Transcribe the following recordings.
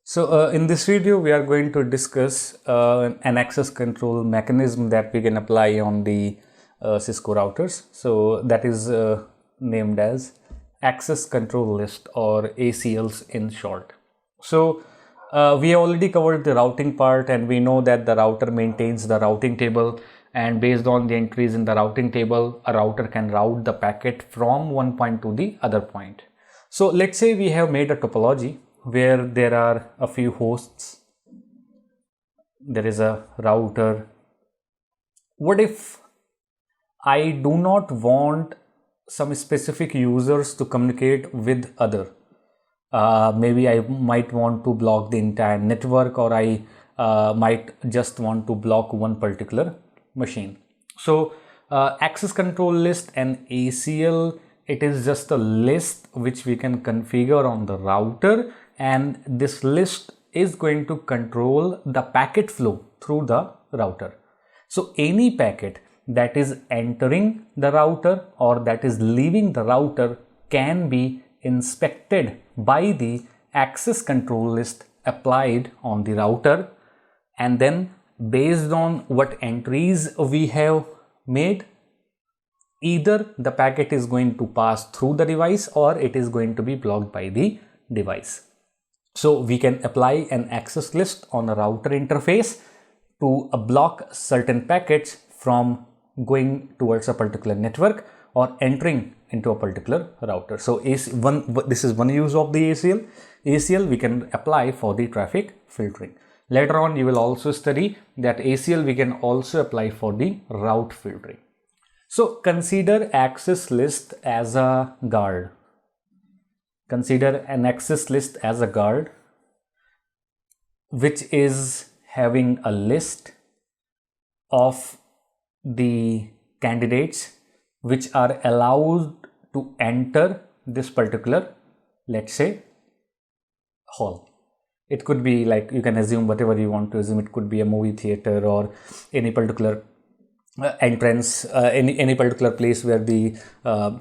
So in this video, we are going to discuss an access control mechanism that we can apply on the Cisco routers. So that is named as access control list, or ACLs in short. So we already covered the routing part, and we know that the router maintains the routing table, and based on the entries in the routing table, a router can route the packet from one point to the other point. So let's say we have made a topology where there are a few hosts, there is a router. What if I do not want some specific users to communicate with other? Maybe I might want to block the entire network, or I might just want to block one particular machine. So access control list and ACL, it is just a list which we can configure on the router, and this list is going to control the packet flow through the router. So any packet that is entering the router or that is leaving the router can be inspected by the access control list applied on the router, and then based on what entries we have made, either the packet is going to pass through the device or it is going to be blocked by the device. So we can apply an access list on a router interface to block certain packets from going towards a particular network or entering into a particular router. So this is one use of the ACL. ACL we can apply for the traffic filtering. Later on you will also study that ACL we can also apply for the route filtering. So consider access list as a guard. Consider an access list as a guard which is having a list of the candidates which are allowed to enter this particular, let's say, hall. It could be like, you can assume whatever you want to assume. It could be a movie theater or any particular entrance, any particular place where the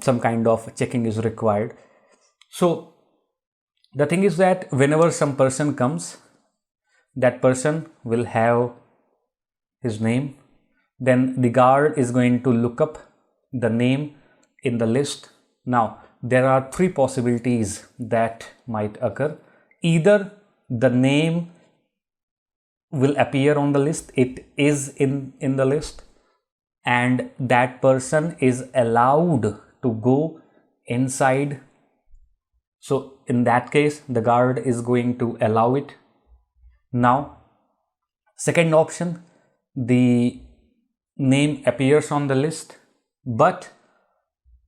some kind of checking is required. So the thing is that whenever some person comes, that person will have his name. Then the guard is going to look up the name in the list. Now there are three possibilities that might occur. Either the name will appear on the list, it is in the list, and that person is allowed to go inside. So in that case, the guard is going to allow it. Now, second option, the name appears on the list, but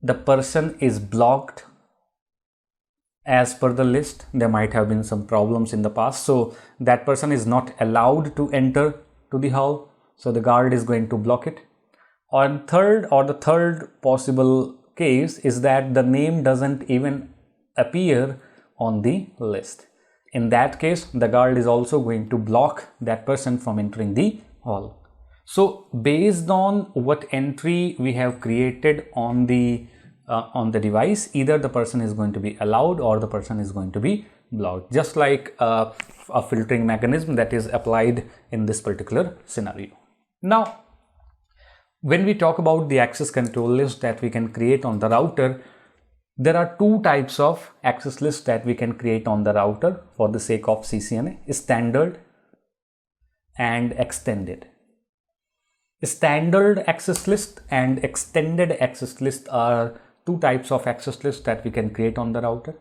the person is blocked as per the list. There might have been some problems in the past, so that person is not allowed to enter to the hall. So the guard is going to block it. The third possible case is that the name doesn't even appear on the list. In that case, the guard is also going to block that person from entering the hall. So based on what entry we have created on the device, either the person is going to be allowed or the person is going to be blocked, just like a filtering mechanism that is applied in this particular scenario. Now, when we talk about the access control list that we can create on the router, there are two types of access lists that we can create on the router for the sake of CCNA: standard and extended. Standard access list and extended access list are two types of access lists that we can create on the router.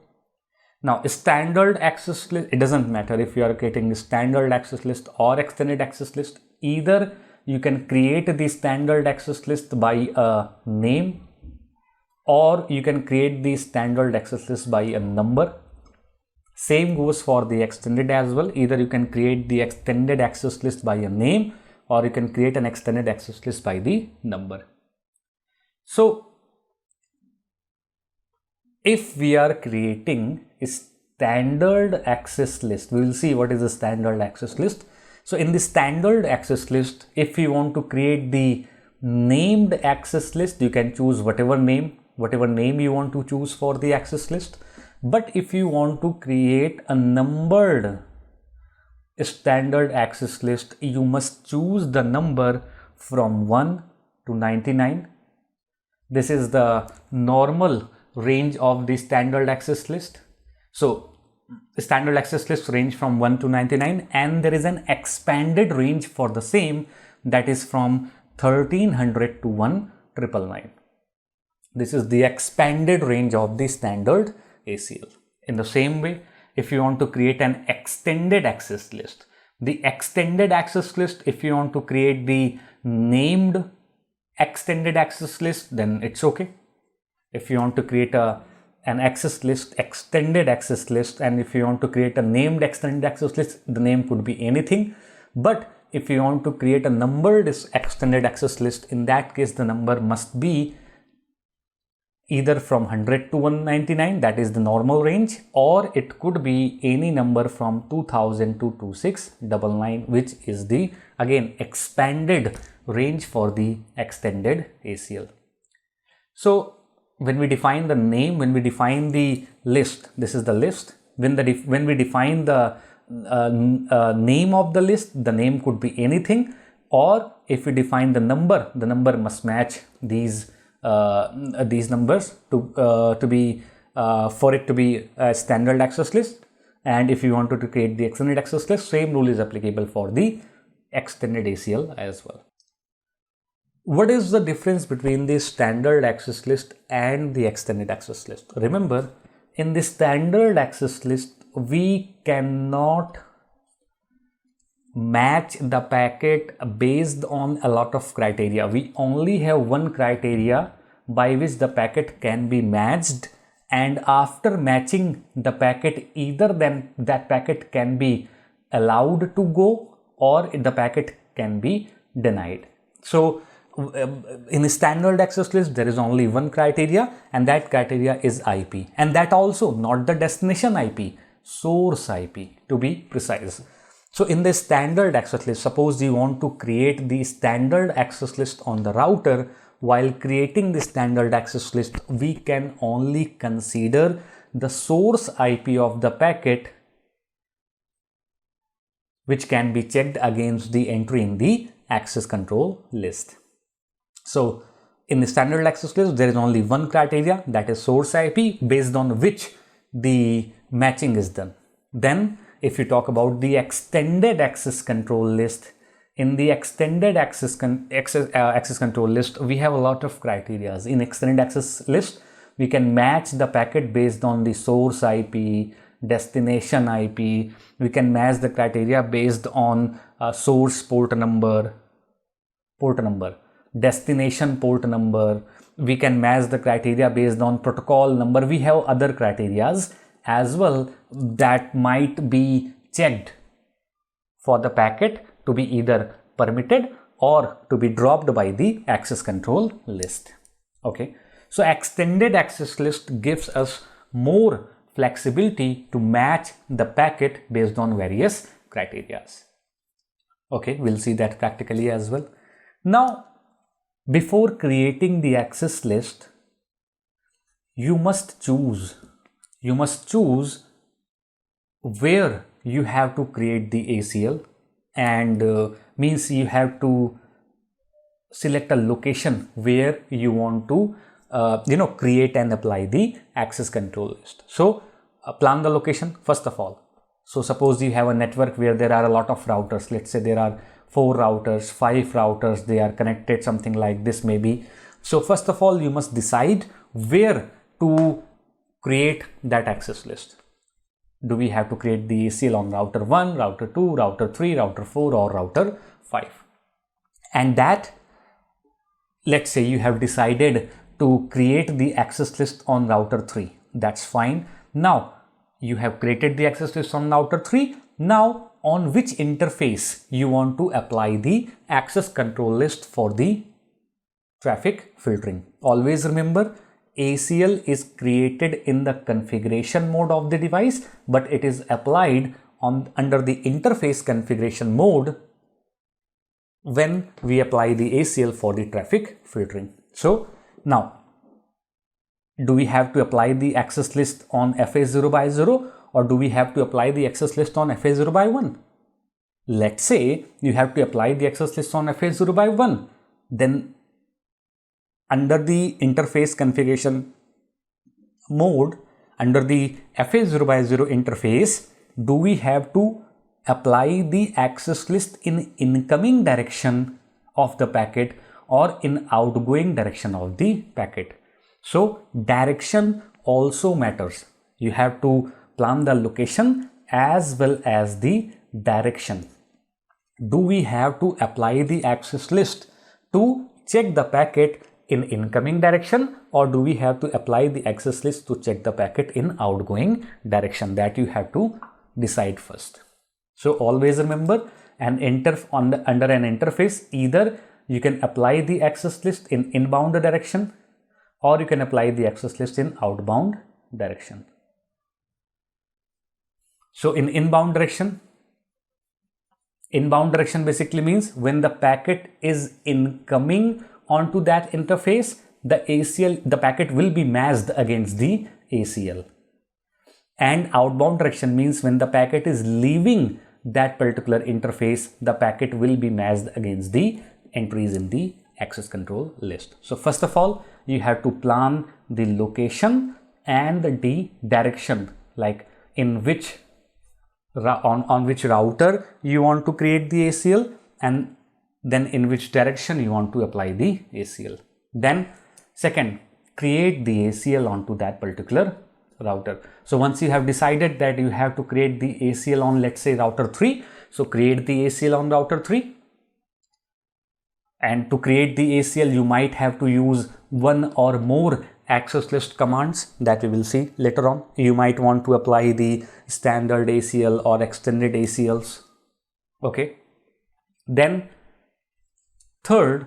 Now, standard access list, it doesn't matter if you are creating a standard access list or extended access list. Either you can create the standard access list by a name, or you can create the standard access list by a number. Same goes for the extended as well. Either you can create the extended access list by a name, or you can create an extended access list by the number. So if we are creating a standard access list, we will see what is the standard access list. So in the standard access list, if you want to create the named access list, you can choose whatever name you want to choose for the access list. But if you want to create a numbered standard access list, you must choose the number from 1 to 99. This is the normal range of the standard access list. So the standard access list range from 1 to 99, and there is an expanded range for the same, that is from 1300 to 1999. This is the expanded range of the standard ACL. In the same way, if you want to create an extended access list, the extended access list, if you want to create the named extended access list, then it's okay. If you want to create an access list, extended access list, and if you want to create a named extended access list, the name could be anything. But if you want to create a numbered extended access list, in that case the number must be either from 100 to 199, that is the normal range, or it could be any number from 2000 to 2699, which is the again expanded range for the extended ACL. So when we define the name, when we define the list, this is the list. When we define the name of the list, the name could be anything, or if we define the number must match these numbers to be for it to be a standard access list. And if you wanted to create the extended access list, same rule is applicable for the extended ACL as well. What is the difference between the standard access list and the extended access list? Remember, in the standard access list, we cannot match the packet based on a lot of criteria. We only have one criteria by which the packet can be matched, and after matching the packet, either then that packet can be allowed to go or the packet can be denied. So in a standard access list, there is only one criteria, and that criteria is IP, and that also not the destination IP, source IP to be precise. So in the standard access list, suppose you want to create the standard access list on the router. While creating the standard access list, we can only consider the source IP of the packet, which can be checked against the entry in the access control list. So in the standard access list, there is only one criteria, that is source IP, based on which the matching is done. Then if you talk about the extended access control list, in the extended access control list, we have a lot of criteria. In extended access list, we can match the packet based on the source IP, destination IP. We can match the criteria based on source port number, destination port number. We can match the criteria based on protocol number. We have other criteria as well that might be checked for the packet to be either permitted or to be dropped by the access control list. Okay, so extended access list gives us more flexibility to match the packet based on various criteria. Okay, we'll see that practically as well. Now, before creating the access list, you must choose where you have to create the ACL, and means you have to select a location where you want to create and apply the access control list. So plan the location first of all. So suppose you have a network where there are a lot of routers. Let's say there are 4 routers, 5 routers, they are connected, something like this maybe. So first of all, you must decide where to create that access list. Do we have to create the ACL on router 1, router 2, router 3, router 4, or router 5? And that, let's say you have decided to create the access list on router 3. That's fine. Now you have created the access list on router 3. Now on which interface you want to apply the access control list for the traffic filtering? Always remember, ACL is created in the configuration mode of the device, but it is applied under the interface configuration mode when we apply the ACL for the traffic filtering. So now, do we have to apply the access list on FA0 by 0, or do we have to apply the access list on FA0 by 1? let's say you have to apply the access list on FA0 by 1, then under the interface configuration mode, under the FA0 by 0 interface, do we have to apply the access list in incoming direction of the packet or in outgoing direction of the packet? So direction also matters. You have to plan the location as well as the direction. Do we have to apply the access list to check the packet in incoming direction, or do we have to apply the access list to check the packet in outgoing direction? That you have to decide first. So always remember, under an interface, either you can apply the access list in inbound direction or you can apply the access list in outbound direction. So in inbound direction basically means when the packet is incoming onto that interface, the packet will be matched against the ACL. And outbound direction means when the packet is leaving that particular interface, the packet will be matched against the entries in the access control list. So first of all, you have to plan the location and the direction, like in which on which router you want to create the ACL, and then in which direction you want to apply the ACL. Then second, create the ACL onto that particular router. So once you have decided that you have to create the ACL on, let's say, router 3, so create the ACL on router 3. And to create the ACL, you might have to use one or more access list commands that we will see later on. You might want to apply the standard ACL or extended ACLs. Okay. Then third,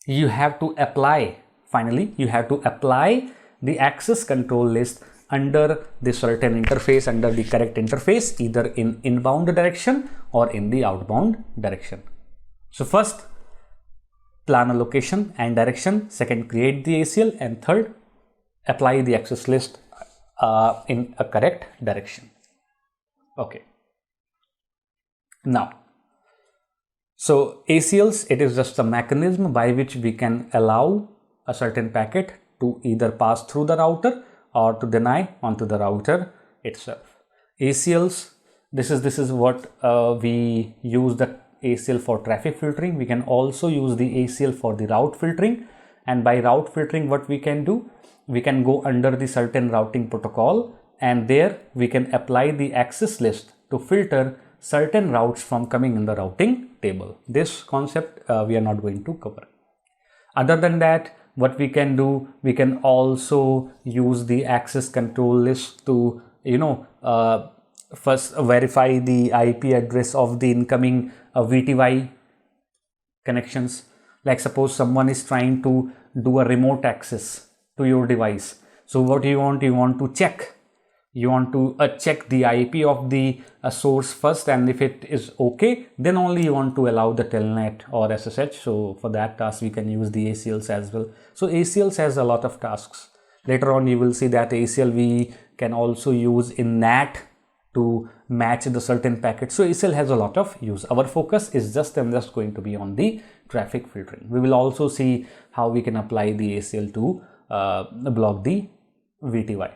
you have to apply, finally, you have to apply the access control list under the certain interface, under the correct interface, either in inbound direction or in the outbound direction. So first, plan a location and direction. Second, create the ACL. And third, apply the access list in a correct direction. Okay. Now, so ACLs, it is just a mechanism by which we can allow a certain packet to either pass through the router or to deny onto the router itself. ACLs, this is what we use the ACL for traffic filtering. We can also use the ACL for the route filtering, and by route filtering, what we can do, we can go under the certain routing protocol, and there we can apply the access list to filter certain routes from coming in the routing table. This concept we are not going to cover. Other than that, what we can do, we can also use the access control list to first verify the IP address of the incoming VTY connections. Like suppose someone is trying to do a remote access to your device. So what you want to check. You want to check the IP of the source first, and if it is okay, then only you want to allow the telnet or SSH. So for that task, we can use the ACLs as well. So ACLs has a lot of tasks. Later on, you will see that ACL we can also use in NAT to match the certain packets. So ACL has a lot of use. Our focus is just going to be on the traffic filtering. We will also see how we can apply the ACL to block the VTY.